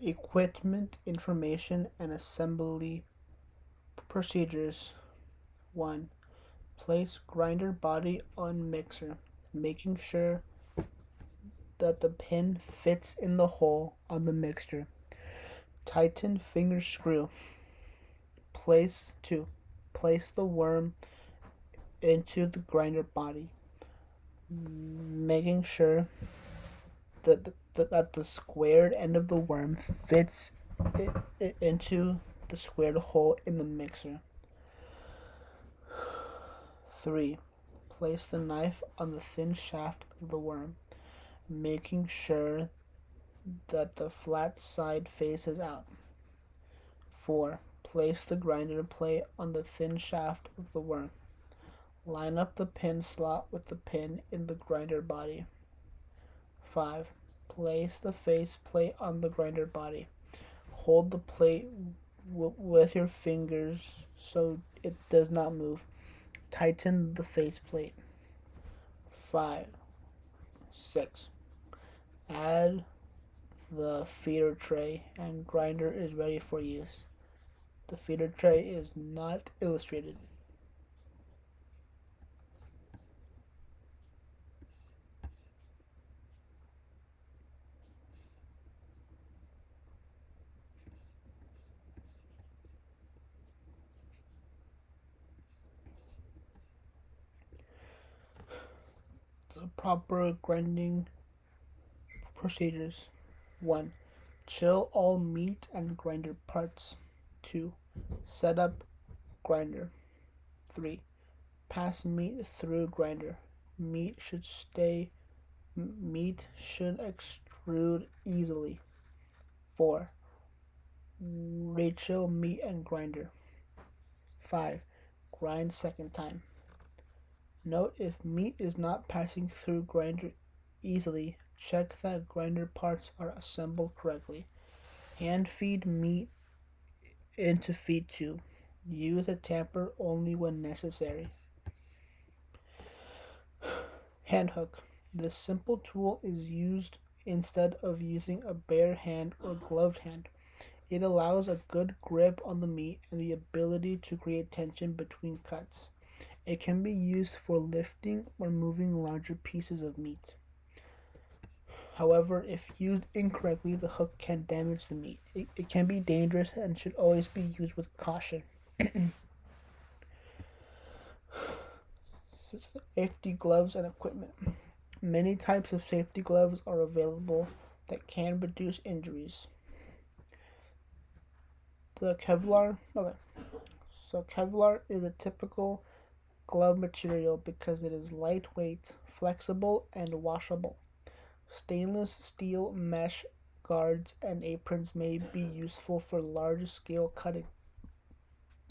Equipment, information, and assembly procedures. 1. Place grinder body on mixer, making sure that the pin fits in the hole on the mixture. Tighten finger screw. Place 2. Place the worm into the grinder body, making sure that the squared end of the worm fits into the squared hole in the mixer. 3. Place the knife on the thin shaft of the worm, making sure that the flat side faces out. 4. Place the grinder plate on the thin shaft of the worm. Line up the pin slot with the pin in the grinder body. 5. Place the face plate on the grinder body. Hold the plate with your fingers so it does not move. Tighten the face plate. 5. 6. Add the feeder tray and grinder is ready for use. The feeder tray is not illustrated. The proper grinding procedures. 1. Chill all meat and grinder parts. 2. Set up grinder. 3. Pass meat through grinder. Meat should stay Meat should extrude easily. 4. Ratio meat and grinder. 5. Grind second time. Note if meat is not passing through grinder easily, check that grinder parts are assembled correctly. Hand feed meat into feed tube. Use a tamper only when necessary. Hand hook. This simple tool is used instead of using a bare hand or gloved hand. It allows a good grip on the meat and the ability to create tension between cuts. It can be used for lifting or moving larger pieces of meat. However, if used incorrectly, the hook can damage the meat. It can be dangerous and should always be used with caution. Safety gloves and equipment. Many types of safety gloves are available that can reduce injuries. The Kevlar. Okay. So Kevlar is a typical glove material because it is lightweight, flexible, and washable. Stainless steel mesh guards and aprons may be useful for large scale cutting.